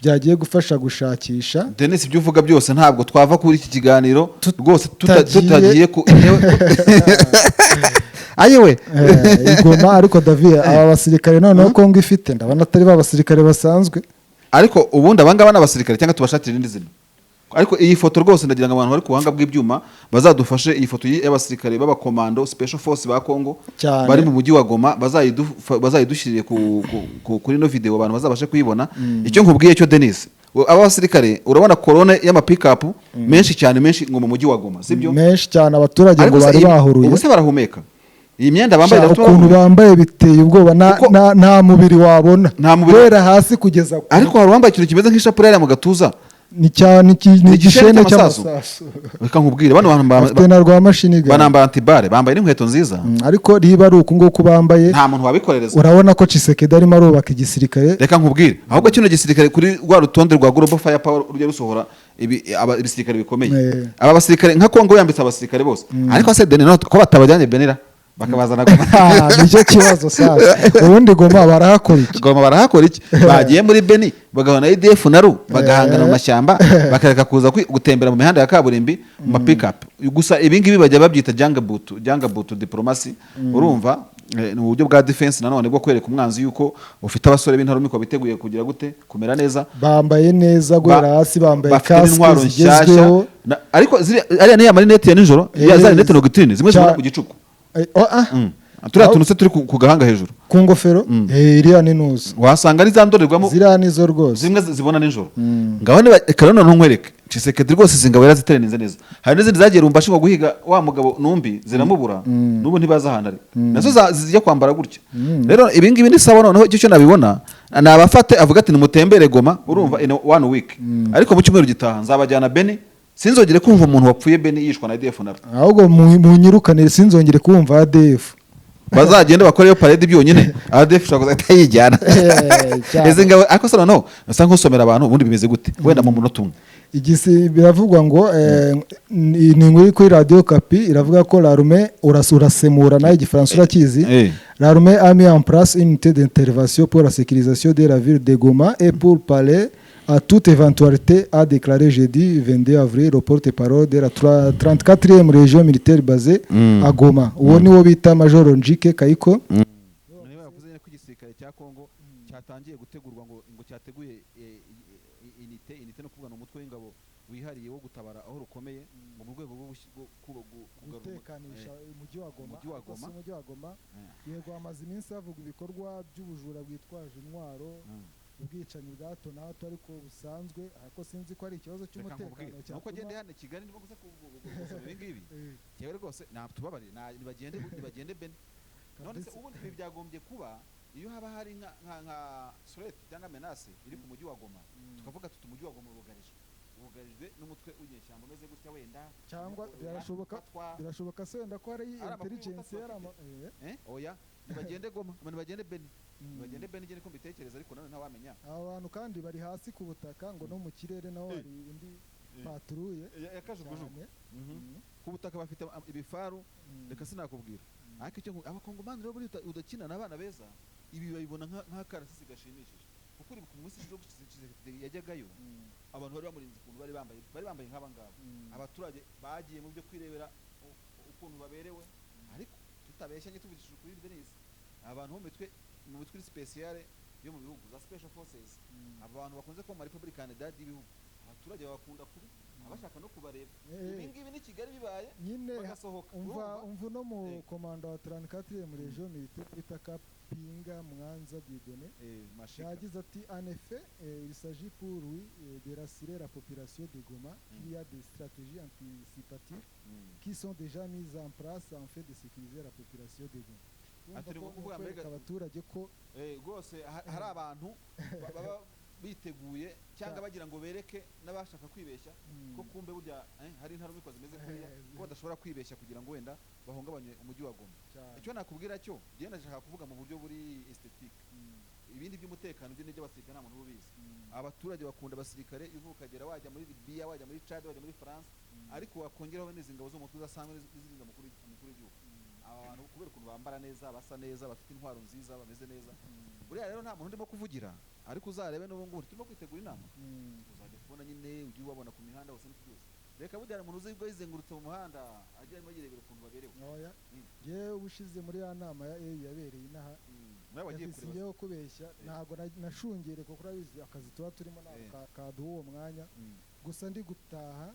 Speaker 2: byagiye gufasha gushakisha.
Speaker 1: Dennis ibyo uvuga byose ntabwo twava kuri iki kiganiro rwose tutagiye ku ayewe
Speaker 2: Goma. Ariko David aba basirikare noneho Kongo ifite ndabona atari ba basirikare basanzwe
Speaker 1: ariko ubundi abangaba n'abasirikare cyangwa tubashatira irindi zina. Ariko iyi foto rwose ndagira ngo abantu bari kuhanga bw'ibyuma bazadufashe iyi foto y'abasirikare b'abakomando special force ba Kongo bari mu mujyi wa Goma bazayidushyirire kuri no video abantu bazabashe kuyibona. Icyo nkubwiye cyo Dennis aba basirikare urabona korone y'ama pick up menshi cyane menshi ngo mu mujyi wa Goma sibyo
Speaker 2: menshi cyane abaturage ngo bari bahuruye
Speaker 1: ubuse barahumeka. Iyi myenda bambaye
Speaker 2: ukuntu bambaye biteye ubwoba nta mubiri wabona guhera hasi kugeza
Speaker 1: ariko hari wambaye ikintu kimeze nk'ishapure yari mu gatuza
Speaker 2: ni igishene cy'amasasu
Speaker 1: reka nkubwire bano bantu
Speaker 2: bafite na rwa mashini gun
Speaker 1: banambara antibare bambaye n'inkweto nziza
Speaker 2: ariko riba ari uku nguku bambaye nta
Speaker 1: muntu wabikorereza
Speaker 2: urabona ko Tshisekedi arimo arubaka igisirikare
Speaker 1: reka nkubwire ahubwo kino gisirikare kuri rwa rutonde rwa Global Fire Power rujya rusohora ibisirikare bikomeye aba basirikare nka Kongo yambitse abasirikare bose ariko se Benin no ko batabajyanye Benira bakabazana
Speaker 2: nicyo kibazo sasa ubundi Goma barahakora iki
Speaker 1: bagiye muri Beni bagahana IDF naru bagahangana mu mashyamba bakareka kuza gutembera mu mihanda ya kaburimbi mu pick up gusa ibingibi bajya babyita jungle boot diplomacy urumva ni uburyo bwa defense nanone bwo kwereka umwanzi yuko ufite abasore b'intarumikwa biteguye kugira gute kumera neza
Speaker 2: bambaye neza guhera hasi bambaye kaske zigezweho
Speaker 1: ariko ariya ni ya marinette ya nijoro ya za rinette nocturne zimwe zibona ku gicuku turiya tuntu se turi ku gahanga hejuru
Speaker 2: ku ngofero iriya ni nuza
Speaker 1: wasanga ari za ndorerwamo
Speaker 2: ziriya nizo rwose
Speaker 1: zimwe zibona nijoro ngaho karano ntunkwereke Tshisekedi rwose zingabo yarazitereninze neza hari n'izindi zagiye rumbashi ngo guhiga wa mugabo numbi ziramubura n'ubu ntibaza ahantu ari nazo zijya kwambara gutya rero ibi ngibi ni sawa noneho icyo nabibona nabafate avuga ati nimutembere Goma urumva in 1 week ariko mu cyumweru gitaha nzabajyana Beni sinzongere kumva umuntu wapfuye Beni yishwa na ADF nawe
Speaker 2: ahubwo mu nyirukanire sinzongere kumva ADF
Speaker 1: bazagenda bakora iyo parade byonyine ADF ushaka kuzahita yijyana eze ngawe ariko se noneho nasa nk'usomera abantu ubundi bimeze gute wenda mu munota umwe
Speaker 2: igisi biravugwa ngo ni inkuru kuri Radio Kapi iravuga ko l'armée urasemura nayo igifaransa urakizi l'armée a mis en place une unité d'intervention pour la sécurisation de la ville de Goma et pour parler à toute éventualité, a déclaré jeudi 22 avril le porte-parole de la 34e région militaire basée à Goma. Uwo niwo bita Major Njike Kayiko.
Speaker 1: Niba yavuze ko igisirikare cya Kongo cyatangiye gutegurwa ngo cyateguye inite no kuvugana umutwe w'ingabo wihariye wo gutabara aho rukomeye mu rwego rwo
Speaker 2: gutekanisha umujyi wa Goma. Yego amaze iminsi havuga ibikorwa by'ubujura bwitwaje intwaro ubwicanyi bwa hato na hato ariko busanzwe ariko sinzi ko ari ikibazo cy'umutekano cyane
Speaker 1: uko agende hano Kigali nibo gusa kuvuga ibingibi yewe rwose natubabare nibagende Beni none se ubundi ibi byagombye kuba iyo haba hari nka threat cyangwa menace iri ku mujyi wa Goma tukavuga tuti umujyi wa Goma ubugarijwe n'umutwe w'inyeshyamba umeze gutya wenda
Speaker 2: cyangwa birashoboka se wenda ko hari intelligence yarama
Speaker 1: oya nibagende Goma nibagende Beni bagende Beni niko mbitekereza ariko none ntawamenya
Speaker 2: abantu kandi bari hasi ku butaka ngo no mu kirere naho hari indi patrouille
Speaker 1: yakajugujugu ku butaka bafite ibifaru reka sinakubwira ariko icyo Abakongomani rero buri udakina n'abana beza ibi babibona nk'akarasisi gashimishije kuko uri ku munsi cyo yajyagayo abantu bari bamurinze ukuntu bari bambaye nk'aba ngaba abaturage bagiye mu byo kwirebera ukuntu baberewe ariko tutabeshyanye tuvugishije kuri Denise abantu bo mu mitwe speciale yo mu bihugu za special forces abantu bakunze ko muri Republic Canada y'ibihugu abaturage bakunda kubi abashaka no kubareba ibi ngibi ni Kigali bibaye
Speaker 2: nyine umva no mu komanda wa 34e région militaire bita Kapinga Mwanza Dieudonné yagize ati en effet il s'agit pour lui de rassurer la population de Goma qu'il y a des stratégies anticipatives qui sont déjà mises en place en fait de sécuriser la population de Goma abaturage ko
Speaker 1: rwose hari abantu baba biteguye cyangwa bagira ngo bereke n'abashaka kwibeshya ko kumbe burya hari intarumikwa zimeze kuriya ko badashobora kwibeshya kugira ngo wenda bahungabanye umujyi wa Goma icyo nakubwira cyo gihe ndashaka kuvuga mu buryo buri aesthetique ibindi by'umutekano byo n'ibyo abasirikare nta muntu ubizi abaturage bakunda abasirikare iyo ukagera wajya muri Libya wajya muri Chad wajya muri France ariko wakongeraho n'izi ngabo zo mu mutwe udasanzwe zirinda mukuru w'igihugu abantu kubera ukuntu bambara neza basa neza bafite intwaro nziza bameze neza buriya rero nta muntu ndimo kuvugira ariko uzarebe n'ubu ngubu turimo kwitegura inama uzajya kubona nyine ujye ubabona ku mihanda hose n'iki byose reka burya umuntu uzi ubwo yizengurutse mu muhanda agiye arimo yirebera ukuntu baberewe
Speaker 2: yewe ubushize muri ya nama ya EU yabereye inaha yasiyeho kubeshya ntabwo nashungere kuko urabizi akazi tuba turimo kaduha uwo mwanya gusa ndi gutaha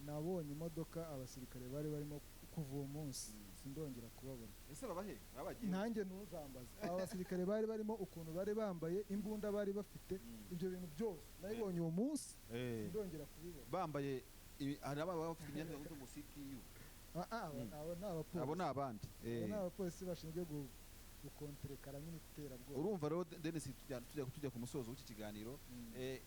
Speaker 2: nabonye imodoka abasirikare bari barimo kuva uwo munsi sindongera kubabona
Speaker 1: ese babahe babagiye
Speaker 2: nanjye ntuzambaze aba basirikare bari barimo ukuntu bari bambaye imbunda bari bafite ibyo bintu byose nabibonye uwo munsi sindongera kubibona
Speaker 1: bambaye hari ababa bafite imyenda y'umusiki
Speaker 2: abo ni abandi
Speaker 1: abapolisi
Speaker 2: bashinzwe gukonterekara nyine iterabwoba.
Speaker 1: urumva rero Denis tujya ku musozo w'iki kiganiro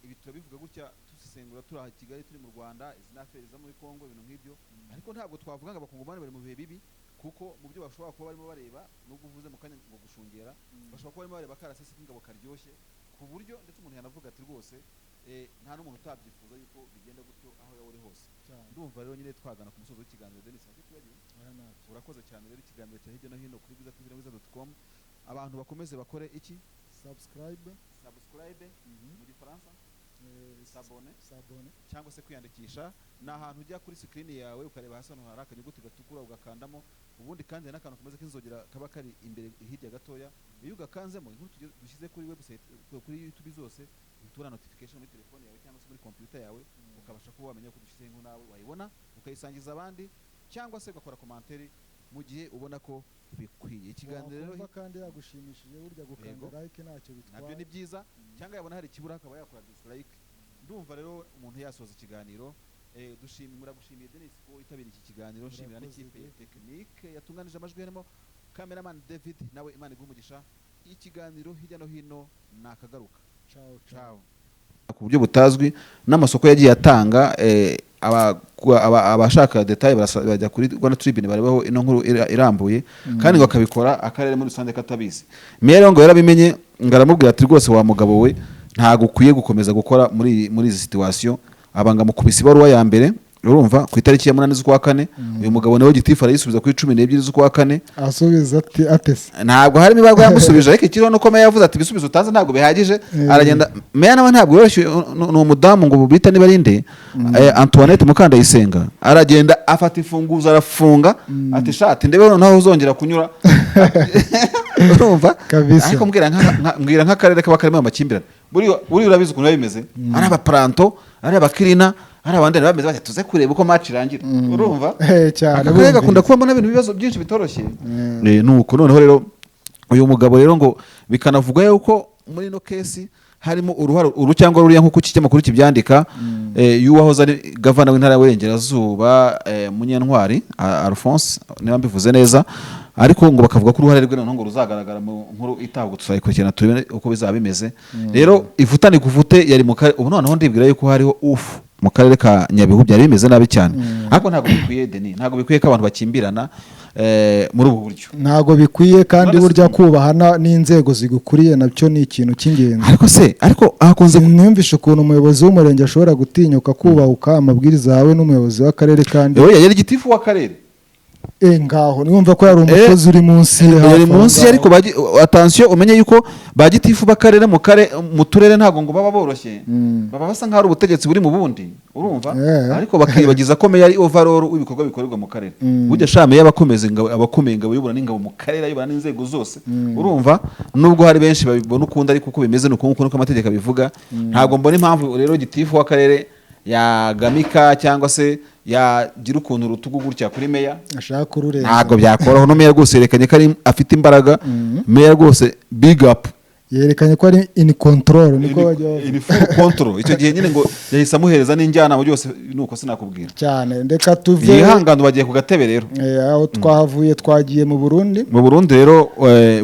Speaker 1: ibi turabivuga gutya tusesengura turi aha Kigali turi mu Rwanda izi n'aferi zo muri Kongo ibintu nk'ibyo ariko ntabwo twavuga ngo abakongomani bari mu bihe bibi kuko mu byo bashobora kuba barimo bareba nubwo uvuze mu kanya ngo gushungera bashobora kuba barimo bareba karasisi k'ingabo karyoshye ku buryo ndetse umuntu yanavuga ati rwose nta n'umuntu utabyifuza yuko bigenda gutyo aho yaba uri hose. Ndumva rero nyine twagana ku musozo w'ikiganiro Denis urakoze cyane rero ikiganiro cya hirya no hino kuri bwiza.com abantu bakomeze bakore iki
Speaker 2: subscribe
Speaker 1: mu gifaransa sabone cyangwa se kwiyandikisha ni ahantu ujya kuri screen yawe ukareba hasi hano hari akanyuguti gatukura ugakandamo ubundi kandi n'akantu kameze k'inzogera kaba kari imbere hirya gatoya iyo ugakanzemo inkuru dushyize kuri website kuri YouTube zose tubona notification muri telefone yawe cyangwa se muri computer yawe ukabasha kuba wamenya ko dushyize inkuru nawe wayibona ukayisangiza abandi cyangwa se ugakora commentaire mu gihe ubona ko bikwiye. Ikiganiro rero
Speaker 2: kandi yagushimishije burya gukanda like ntacyo bitwaye
Speaker 1: nabyo ni byiza cyangwa yabona hari ikibura akaba yakora dislike. Ndumva rero umuntu yasoza ikiganiro muragushimiye Denis ko itabira iki kiganiro nshimira n'ikipe ya technique yatunganije amajwi harimo cameraman David nawe Imana igumugisha. Ikiganiro hirya no hino nakagaruka ciao ku buryo butazwi n'amasoko yagiye atanga abashaka detail bajya kuri Rwanda Tribune barebaho ino nkuru irambuye kandi ngo akabikora akarere muri rusange katabizi. Mero ngo yarabimenye ngaramubwira ati rwose wa mugabo we ntago ukwiye gukomeza gukora muri izi situation abanga mu kubisa ibaruwa ya mbere urumva ku itariki ya 8 z'ukwa kane uyu mugabo nawe gitifu arayisubiza kuri 12 z'ukwa kane
Speaker 2: asubiza ati atese
Speaker 1: ntabwo harimo ibarwa yamusubije ariko ikiriho nuko meya yavuze ati bisubizo utanze ntabwo bihagije aragenda meya nawe ntabwo yoroshye ni umudamu ngo bita niba rinde Antoinette Mukandayisenga aragenda afata ifunguzo arafunga ati shati ndebe noneho uzongera kunyura urumva ariko mbwira nk'akarere kaba karimo amakimbirane buri urabizi ukuntu bimeze ari abapranto ari abakirina hari abandi bameze bati tuze kureba uko match irangira urumva cyane akarere gakunda kuba mbona ibintu bibazo byinshi bitoroshye nuko noneho rero uyu mugabo rero ngo bikanavugwa yuko muri no case harimo uruhare cyangwa ruriya nko kukijya makuru kibyandika yuwahoze ari governor w'intara y'Uburengerazuba Munyantwari Alphonse niba mbivuze neza ariko ngo bakavuga ko uruhare rwe noneho ngo ruzagaragara mu nkuru itabwo tuzayikurikirana turebe uko bizaba bimeze. Rero ivutane kuvute yari mu ubu noneho ndibwira yuko hariho mu karere ka Nyabihu byari bimeze nabi cyane ariko ntabwo bikwiye Denis ntabwo bikwiye ko abantu bakimbirana muri ubu buryo
Speaker 2: ntabwo bikwiye kandi burya kubahana n'inzego zigukuriye nabyo ni ikintu cy'ingenzi
Speaker 1: ariko ahakunze
Speaker 2: kumwumvisha ukuntu umuyobozi w'umurenge ashobora gutinyuka kubahuka amabwiriza yawe n'umuyobozi w'akarere kandi
Speaker 1: yari gitifu w'akarere
Speaker 2: ngaho niwumva ko yari umukozi uri munsi
Speaker 1: ariko attention umenye yuko bagitifu bakarere mu turere ntago ngo baba boroshye baba basa nk'ari ubutegetsi buri mu bundi urumva ariko bakibagiza ko meya ari overall w'ibikorwa bikorerwa mu karere burya shame y'abakomeza abakomeye ngabo yubura n'ingabo mu karere ayobora n'inzego zose urumva nubwo hari benshi babibona ukunda ariko uko bimeze nuko amategeko abivuga ntago mbona impamvu rero gitifu w'akarere yagamika cyangwa se yagira ukuntu rutugu gutya kuri meya
Speaker 2: ashaka kururenza
Speaker 1: ntago byakoroho no meya rwose yerekanye ko ari afite imbaraga meya rwose big up
Speaker 2: yerekanye ko ari in control niko bajya
Speaker 1: in full control icyo gihe nyine ngo yahise amuhereza n'injyana mu byose nuko sinakubwira
Speaker 2: cyane ndeka tuve
Speaker 1: yihangana bagiye ku gatebe rero
Speaker 2: aho twahavuye twagiye mu Burundi
Speaker 1: rero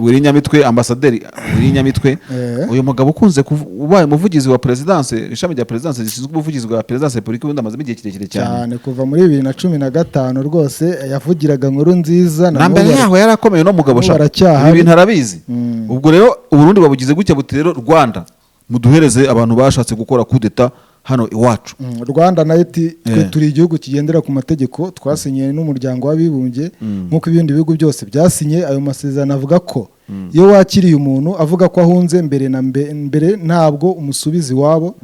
Speaker 1: Wirinyamitwe ambasaderi Wirinyamitwe uyu mugabo ukunze ubaye umuvugizi wa presidence ishami rya presidence rishinzwe ubuvugizi bwa presidence Republika y'Uburundi amaze igihe kirekire cyane
Speaker 2: kuva muri 2015 rwose yavugiraga nkuru nziza
Speaker 1: na mbere yaho yarakomeye no mugabo shaka ibintu arabizi ubwo rero Uburundi babugize gutya buti rero Rwanda muduhereze abantu bashatse gukora kudeta hano iwacu
Speaker 2: Rwanda nayo twe turi igihugu kigendera ku mategeko twasinyiye n'umuryango w'abibumbye nk'uko ibindi bihugu byose byasinye ayo masezerano avuga ko iyo wakiriye umuntu avuga ko ahunze mbere ntabwo umusubizi wabo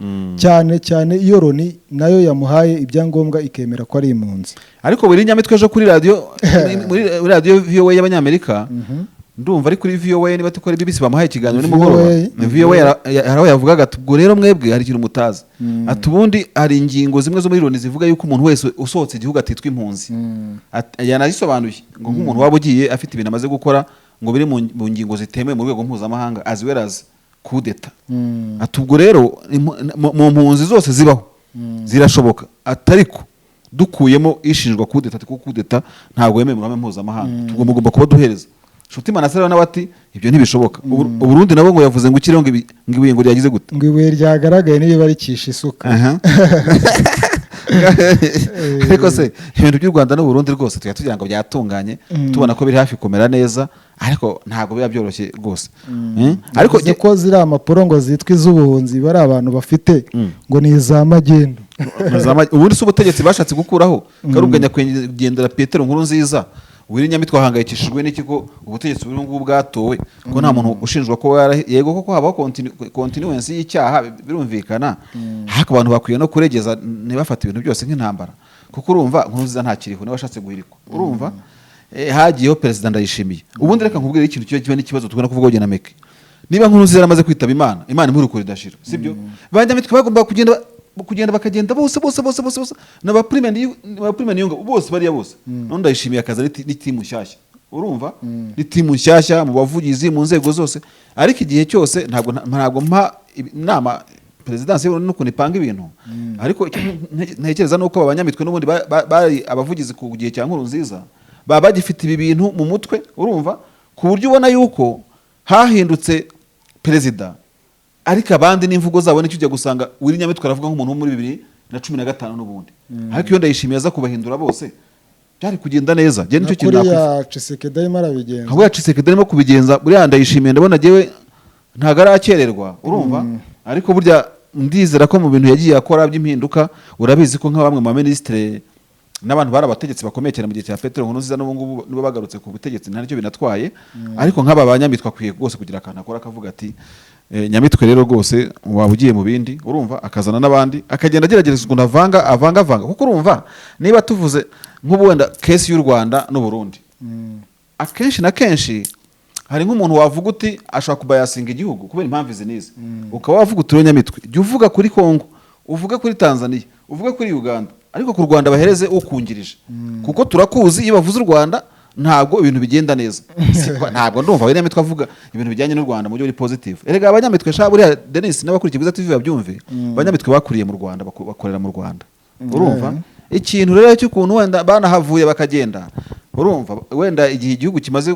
Speaker 2: cyane iyo Loni nayo yamuhaye ibyangombwa ikemera ko ari impunzi
Speaker 1: ariko Wirinyamitwe ejo kuri radio VOA y'Abanyamerika ndumva ari kuri VOA niba tukora BBC bamuhaye ikiganiro nimugoroba VOA haraho yavugaga ubwo rero mwebwe hari ikintu mutazi atubundi hari ingingo zimwe zo muri Loni zivuga yuko umuntu wese usohotse igihugu atitwa impunzi yanazisobanuye ngo nk'umuntu waba ugiye afite ibintu amaze gukora ngo biri mu ngingo zitemewe mu rwego mpuzamahanga as well as kudeta atubwo rero mu mpunzi zose zibaho zirashoboka atariko dukuyemo ishinjwa kudeta kuko kudeta ntabwo yemewe mu ruhame mpuzamahanga tugomba kuba duhereza Nshuti Manase nawe ati ibyo ntibishoboka. Uburundi nabo ngo yavuze ngo ikirengo ngibuye ngo ryagize gute,
Speaker 2: ngo ibuye ryagaragaye niyo barikisha isuka.
Speaker 1: Ariko se ibintu by'u Rwanda n'u Burundi rwose tugira ngo byatunganye, tubona ko biri hafi kumera neza, ariko ntabwo biba byoroshye rwose.
Speaker 2: Ariko ko ziri amapuro ngo zitwa iz'ubuhunzi bari abantu bafite ngo ni za magendo.
Speaker 1: Ubundi se ubutegetsi bashatse gukuraho karubwanya kugendera Petero nkuru nziza Nyamitwe ahangayikishijwe n'ikiko ubutegetsi buri ngubu bwatowe ko nta muntu ushinjwa ko yego koko habaho continuance y'icyaha birumvikana, haka abantu bakwiye no kuregeza ntibafata ibintu byose nk'intambara, kuko urumva nkuru nziza nta kiriho niba ashatse guhirikwa, urumva hagiyeho Perezida Ndayishimiye. Ubundi reka nkubwire ikintu kiba n'ikibazo tugana kuvuga ngo Meke, niba nkuru nziza yaramaze kwitaba Imana imurukura idashira, sibyo Banyamitwe bagomba kugenda bakagenda bose n'aba prime niyunga bose bariya bose. None Ndayishimiye akaza ni timu nshyashya, urumva ni timu nshyashya mu bavugizi mu nzego zose, ariko igihe cyose ntabwo mpa inama Perezidansi n'ukuntu ipanga ibintu, ariko ntekereza nuko abanyamitwe n'ubundi bari abavugizi ku gihe cya nkuru nziza baba bagifite ibi bintu mu mutwe, urumva ku buryo ubona yuko hahindutse Perezida, ariko abandi n'imvugo zabo nicyo ujya gusanga Nyamitwe aravuga nk'umuntu wo muri 2015 n'ubundi, ariko iyo Ndayishimiye aza kubahindura bose byari kugenda neza. Je nicyo kintu
Speaker 2: nakwifuza Tshisekedi arimo arabigenza,
Speaker 1: ahubwo Tshisekedi arimo kubigenza buriya Ndayishimiye ndabona jewe ntago arakererwa, urumva ariko burya ndizera ko mu bintu yagiye akora by'impinduka, urabizi ko nka bamwe mu ministre n'abantu bari abategetsi bakomeye cyane mu gihe cya Petero Nkurunziza n'ubu ngubu nibo bagarutse ku butegetsi ntacyo binatwaye, ariko nk'aba Banyamitwe akwiye rwose kugira akantu akora akavuga ati Nyamitwe rero rwose waba ugiye mu bindi, urumva akazana n'abandi akagenda agerageza ukuntu avanga, kuko urumva niba tuvuze nk'ubu wenda kesi y'u Rwanda n'u Burundi, akenshi na kenshi hari nk'umuntu wavuga uti ashaka kubayasinga igihugu kubera impamvu izi nizi, ukaba wavuga uti Nyamitwe jya uvuga kuri Kongo, uvuge kuri Tanzania, uvuge kuri Uganda, ariko ku Rwanda bahereze ukungirije, kuko turakuzi iyo bavuze u Rwanda ntabwo ibintu bigenda neza. Ntabwo ndumva Nyamitwe avuga ibintu bijyanye n'u Rwanda mu buryo buri positive. Erega Abanyamitwe sha buriya Denis n'abakurikiye Bwiza TV babyumve, Abanyamitwe bakuriye mu Rwanda bakorera mu Rwanda, urumva ikintu rero cy'ukuntu wenda banahavuye bakagenda, urumva wenda igihe igihugu kimaze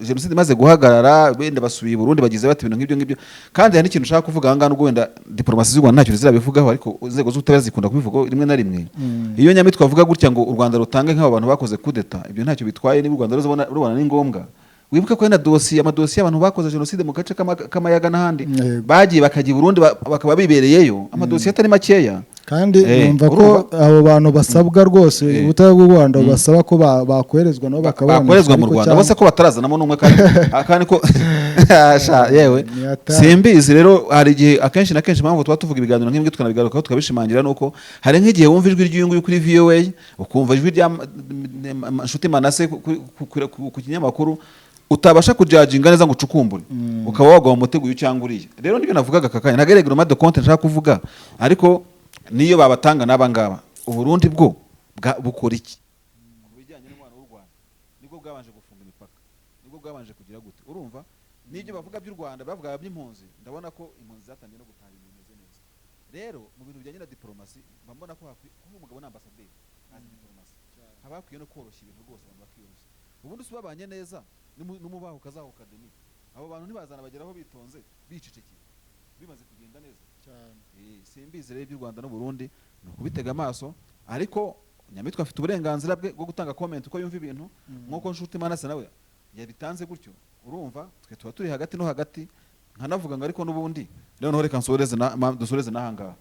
Speaker 1: jenoside imaze guhagarara wenda basubiye Burundi bagize bati ibintu nk'ibyo, kandi hari ikintu ushaka kuvuga aha ngaha nubwo wenda diplomasi z'u Rwanda ntacyo zirabivugaho, ariko inzego z'ubutabera zikunda kubivuga rimwe na rimwe. Iyo Nyamitwe avuga gutya ngo u Rwanda rutange nk'abo bantu bakoze kudeta, ibyo ntacyo bitwaye, niba u Rwanda rubona ni ngombwa. Wibuka ko yana amadosiye abantu bakoze jenoside mu gace k'amayaga n'ahandi bagiye bakajya i Burundi bakaba bibereyeyo, amadosiye atari makeya,
Speaker 2: kandi numva ko abo bantu basabwa rwose ubutabera bw'u Rwanda basaba ko bakoherezwa nabo
Speaker 1: bakoherezwa mu Rwanda, bose ko batarazanamo n'umwe kandi ko yewe simbizi. Rero hari igihe akenshi na kenshi impamvu tuba tuvuga ibiganiro nk'ibyo tukanabigarukaho tukabishimangira nuko hari nk'igihe wumva ijwi ry'uyunguyu kuri VOA, ukumva ijwi rya Nshuti Manase ku kinyamakuru, utabasha kujajinga neza ngo ucukumbure, ukaba wagwa mu mutego cyangwa uriye. Rero nibyo navugaga kakanya ntagereye groupe de compte nshaka kuvuga, ariko niyo babatanga n'abangaba Uburundi bwo bukora iki kubijyanye n'umwana w'u Rwanda? Nibwo bwabanje gufunga imipaka, nibwo bwabanje kugira gute, urumva n'ibyo bavuga by'u Rwanda bavuga by'impunzi, ndabona ko impunzi zatangiye no gutaha ibintu bimeze neza. Rero mu bintu bijyanye na diplomasi mbona ko umugabo n'ambasaderi azi diplomasi, habakwiye no koroshya ibintu rwose, abantu bakiyoroshya. Ubundi subabanye neza n'umubaho kazaho academy, abo bantu ntibazana bageraho bitonze bicecekeye bimaze kugenda neza cyane. Simbizi rero by'u Rwanda n'u Burundi ni ukubitega amaso, ariko Nyamitwe afite uburenganzira bwe bwo gutanga comment uko yumva ibintu, nk'uko Nshuti Manase nawe yabitanze gutyo, urumva twe tuba turi hagati no hagati, nkanavuga ngo ariko n'ubundi rero reka dusoreze n'ahangaha,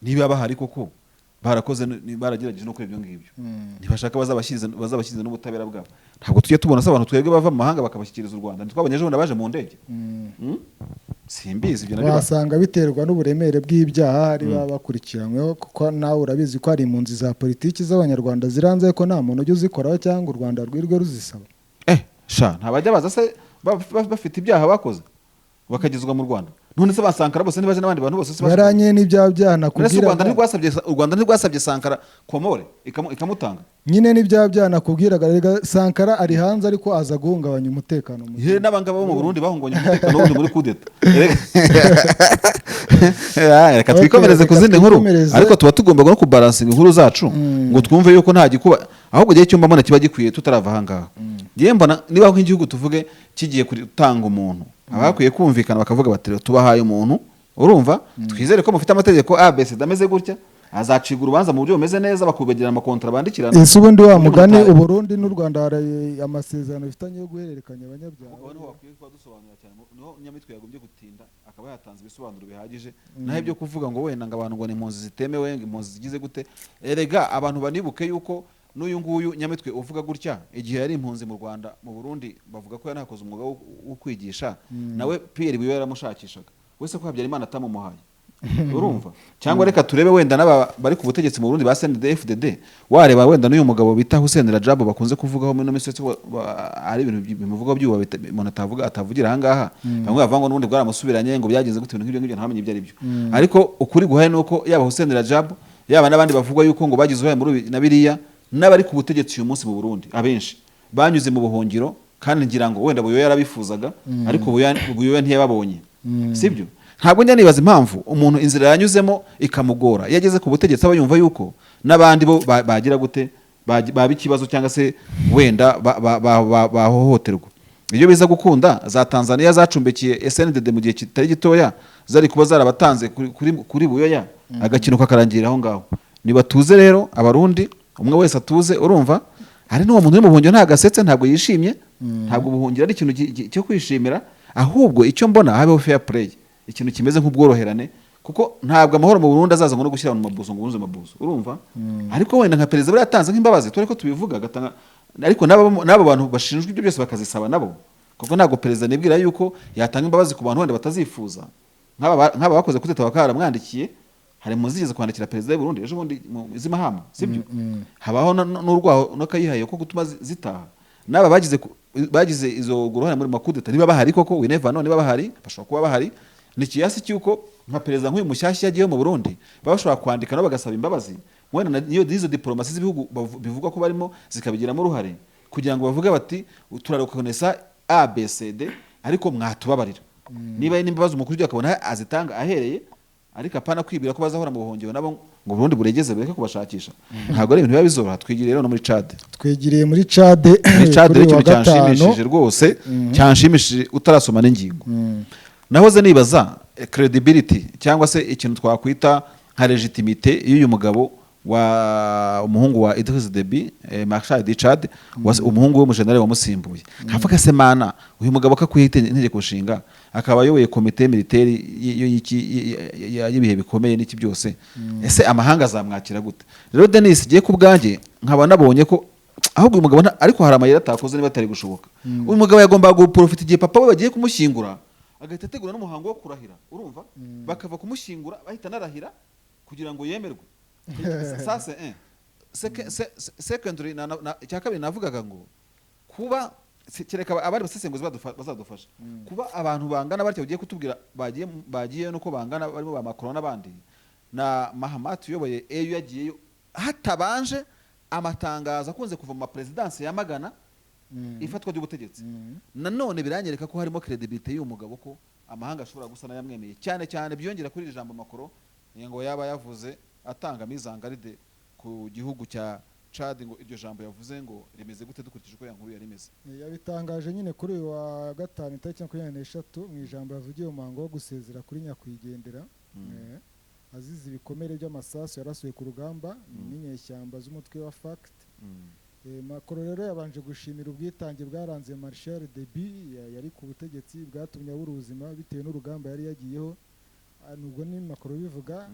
Speaker 1: niba bahari koko barakoze baragerageje no kuri ibyo ngibyo, ntibashaka bazabashyize n'ubutabera bwabo. Ntabwo tujye tubona se abantu twebwe bava mu mahanga bakabashyikiriza u Rwanda, ntitwabonye ejo baje mu ndege. Simbizi ibyo nabyo
Speaker 2: wasanga biterwa n'uburemere bw'ibyaha ari baba bakurikiranyweho, kuko nawe urabizi ko hari impunzi za politiki z'abanyarwanda ziranze ko nta muntu ujya uzikoraho cyangwa u Rwanda rwirwe ruzisaba.
Speaker 1: Ntabajya baza se bafite ibyaha bakoze bakagezwa mu Rwanda. None se basankara bose ntibaje n'abandi bantu bose
Speaker 2: baranye n'ibyaha byana kubwira
Speaker 1: u Rwanda ntirwasabye Sankara komore ikamutanga.
Speaker 2: Nyine n'ibyaha byana kubwiraga rega Sankara ari hanze ariko aza guhungabanya umutekano mu
Speaker 1: gihe n'abangaba bo mu Burundi bahungabanya umutekano wundi muri kudeta. Reka twikomereze ku zindi nkuru, ariko tuba tugomba no kubalansinga inkuru zacu ngo twumve yuko nta gikuba, ahubwo gihe cyumba mbona kiba gikwiye tutarava ahangaha. ngiye mbona niba nk'igihugu tuvuge kigiye gutanga umuntu abakwiye kumvikana bakavuga bati tubahaye umuntu urumva twizere ko mufite amategeko ABC dameze gutya azaciga urubanza mu buryo bumeze neza bakubagira amakontra bandikirana
Speaker 2: ese ubundi wa mugani uburundi n'u Rwanda hari amasezerano bifitanye yo guhererekanya abanyabyaha
Speaker 1: niho bakwiye kuba dusobanura cyane niho nyamitwe yagombye gutinda akaba yatanze ibisobanuro bihagije naho ibyo kuvuga ngo wenda ngo abantu ngo ni impunzi zitemewe ngo impunzi zigize gute erega abantu banibuke yuko n'uyu nguyu nyamitwe uvuga gutya igihe yari impunzi mu Rwanda mu Burundi bavuga ko yanakoze umwuga wo kwigisha nawe Pierre Buyo yaramushakishaga wese ko Habyarimana atamumuhaye urumva cyangwa reka turebe wenda n'aba bari ku butegetsi mu Burundi ba CNDD-FDD wareba wenda n'uyu mugabo bita Hussein Rajab bakunze kuvugaho muri no misetse ari ibintu bimuvuga byuwa umuntu atavugira ahangaha bamwe bavuga ngo n'ubundi bwaramusubiranye ngo byagenze gute ibintu nk'ibyo ntamenye ibyo ari byo ariko ukuri guhaye nuko yaba Hussein Rajab yaba n'abandi bavugwa yuko ngo bagize uruhare muri na biriya n'abari ku butegetsi uyu munsi mu Burundi abenshi banyuze mu buhungiro kandi ngira ngo wenda buyo yarabifuzaga ariko buyo ntiyababonye sibyo ntabwo njya nibaza impamvu umuntu inzira yanyuzemo ikamugora yageze ku butegetsi aba yumva yuko n'abandi bo bagira gute baba ikibazo cyangwa se wenda bahohoterwa iyo biza gukunda za Tanzania zacumbikiye SNDD mu gihe kitari gitoya zari kuba zarabatanze kuri buyoya agakino kakarangira aho ngaho nibatuze rero abarundi umwe wese atuze urumva hari n'uwo muntu uri mu buhungiro ntagasetse ntabwo yishimye ntabwo ubuhungiro ari ikintu cyo kwishimira ahubwo icyo mbona habeho fair play ikintu kimeze nk'ubworoherane kuko ntabwo amahoro mu Burundi azaza ngo no gushyira mu mabuso ngo uruze mabuso urumva ariko wenda nka perezida bari yatanze nk'imbabazi tore ko tubivuga gatanga ariko nabo bantu bashinjwa ibyo byose bakazisaba nabo kuko ntabwo perezida nibwira yuko yatanga imbabazi ku bantu wenda batazifuza nk'aba bakoze kuteta bakara mwandikiye hari muzigeze kwandikira perezida y'u Burundi ejo bundi izimahama sibyo habaho n'urwaho no kayihaye ko gutuma zitaha naba bagize izo guruhana muri makudeta niba bahari koko we never know niba bahari bashobora kuba bahari ni kiyasi cyuko nka perezida nk'uyu mushyashya yagiye mu Burundi bashobora kwandika no bagasaba imbabazi wenda niyo izo diplomasi z'ibihugu bivuga ko barimo zikabigiramo uruhare kugira ngo bavuge bati turarekonesa ABCD ariko mwatubabarira niba ari n'imbabazi umukuru w'igihugu akabona azitanga ahereye ariko apana kwibwira ko bazahora mu buhungiro nabo ngo Burundi buregeze bareke kubashakisha ntabwo ari ibintu biba bizoroha twigiriye rero no muri Chad
Speaker 2: twigiriye muri Chad
Speaker 1: ikintu cyanshimishije rwose cyanshimishije utarasoma n'ingingo nahoze nibaza credibility cyangwa se ikintu twakwita nka legitimite y'uyu mugabo wa umuhungu wa Idriss Deby Marshal de Chad umuhungu w'umujenerali wamusimbuye kavuga se mana uyu mugabo akakwihite integeko nshinga akaba yoboye komite militaire y'ibihe bikomeye n'iki byose ese amahanga azamwakira gute rero Denis giye ku bwanjye nkaba nabonye ko ahubwo uyu mugabo ariko hari amayira atakoze niba atari gushoboka uyu mugabo yagomba guprofita igihe papa we bagiye kumushyingura agahita ategura n'umuhango wo kurahira urumva bakava kumushyingura bahita narahira kugira ngo yemerwe sasa secondary cya kabiri navugaga ngo kuba kereka abari basesenguzi bazadufasha kuba abantu bangana batyo bagiye kutubwira bagiye nuko bangana barimo ba Macron n'abandi na Mahamat uyoboye EU yagiyeyo hatabanje amatangazo akunze kuva mu presidency ya magana ifatwa ry'ubutegetsi nanone biranyereka ko harimo credibility y'uyu mugabo ko amahanga ashobora gusana yamwemeye cyane cyane byongera kuri ijambo Macron ngo yaba yavuze atanga mizangaride ku gihugu cya Chad ngo iryo jambo yavuze ngo rimeze gute dukurikije uko yankuru yari imeze
Speaker 2: yabitangaje nyine kuri uyu wa gatanu itariki 23 mu ijambo yavugiye umuhango wo gusezera kuri nyakwigendera azize ibikomere by'amasasu yarasuye ku rugamba n'inyeshyamba z'umutwe wa FACT Macron rero yabanje gushimira ubwitange bwaranze Marshal Deby yari ku butegetsi bwatumye abura ubuzima bitewe n'urugamba yari yagiyeho nubwo ni Macron bivuga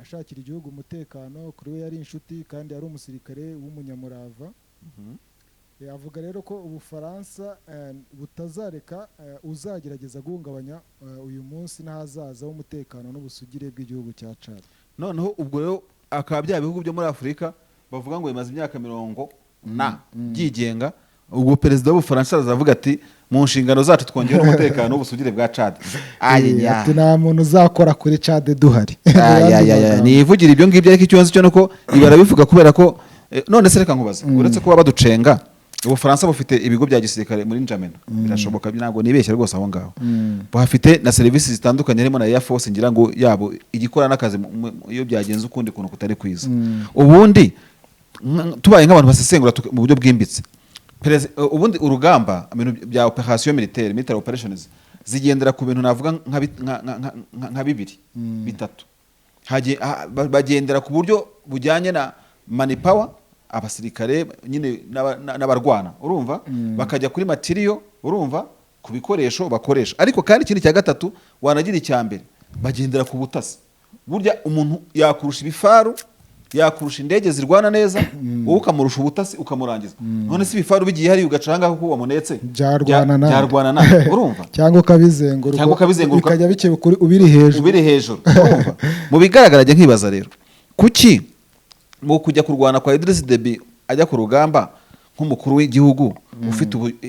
Speaker 2: ashakira igihugu umutekano kuri we yari inshuti kandi yari umusirikare w'umunyamurava avuga rero ko Ubufaransa butazareka uzagerageza guhungabanya uyu munsi n'ahazaza w'umutekano n'ubusugire bw'igihugu cya Chad
Speaker 1: noneho ubwo rero akaba bya bihugu byo muri Afurika bavuga ngo bimaze imyaka 40 byigenga ubwo perezida w'Ubufaransa azavuga ati mu nshingano zacu twongera umutekano n'ubusugire bwa Chad
Speaker 2: ati nta muntu uzakora kuri Chad duhari
Speaker 1: nivugira ibyo ngibyo ariko ikibazo cyo nuko ibarabivuga kubera ko none se reka nkubaza uretse kuba baducenga Ubufaransa bufite ibigo bya gisirikare muri Njamena birashoboka ntabwo nibeshye rwose aho ngaho bafite na services zitandukanye harimo na Air Force ngira ngo yabo igikora n'akazi iyo byagenze ukundi kuntu kutari kwiza ubundi tubaye nk'abantu basesengura mu buryo bwimbitse ubundi urugamba ibintu bya operation militaire operations zigendera ku bintu navuga nka bibiri bitatu. Bagendera ku buryo bujyanye na manpower, abasirikare nyine n'abarwana, urumva, bakajya kuri material, urumva, ku bikoresho bakoresha. Ariko kandi ikindi cya gatatu wanagira icya mbere, bagendera ku butasi. Burya umuntu yakurusha ibifaru, yakurusha indege zirwana neza, wowe ukamurusha ubutasi ukamurangiza. None si ibifaru bigiye hari ugacanga ko wamunetse byarwana nawe, urumva,
Speaker 2: cyangwa ukabizenguruka bikajya bikeba kuri ubiri hejuru,
Speaker 1: urumva. Mu bigaragara njye nkibaza rero, kuki mu kujya kurwana kwa Idriss Deby ajya ku rugamba nk'umukuru w'igihugu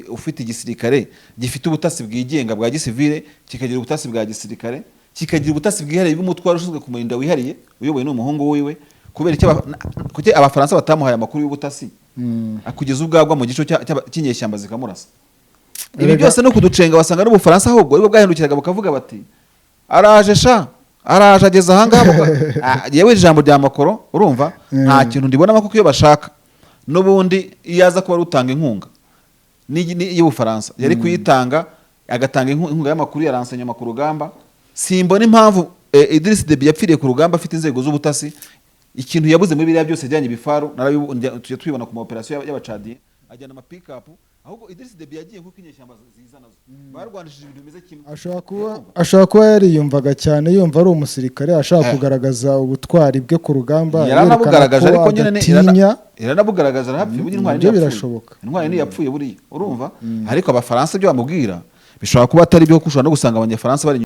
Speaker 1: ufite igisirikare gifite ubutasi bwigenga bwa gisivile, kikagira ubutasi bwa gisirikare, kikagira ubutasi bwihariye bw'umutwaro ushinzwe kumurinda wihariye uyoboye n'umuhungu wiwe, kubera kuki abafaransa batamuhaye amakuru y'ubutasi akugeza ubwagwa mu gico cy'inyeshyamba zikamurasa? Ibi byose no kuducenga wasanga n'ubufaransa ahubwo aribwo bwahindukiraga bukavuga bati araje ageze ahangaha. Yewe ijambo rya Macron, urumva, nta kintu ndibona kuko iyo bashaka n'ubundi iyo aza kuba rutanga inkunga y'Ubufaransa yari kuyitanga, agatanga inkunga y'amakuru ya renseignement ku rugamba. Simbona impamvu Idriss Deby yapfiriye ku rugamba afite inzego z'ubutasi. Ikintu yabuze muri biriya byose ajyanye ibifaru tujya tubibona ku ma operation y'abacadiye, ajyana ama pick up. Ahubwo Idriss Deby yagiye kuko inyeshyamba ziza nazo barwanishije ibintu bimeze kimwe.
Speaker 2: Ashobora kuba yariyumvaga cyane, yumva ari umusirikare, ashaka kugaragaza ubutwari bwe ku rugamba.
Speaker 1: Yaranabugaragaje, ariko nyine yaranabugaragaje, arapfuye. Burya intwari niyo
Speaker 2: birashoboka,
Speaker 1: intwari niyo yapfuye buriya, urumva. Ariko abafaransa byo bamubwira bishobora kuba atari byo, kuko ushobora no gusanga abanyafaransa bari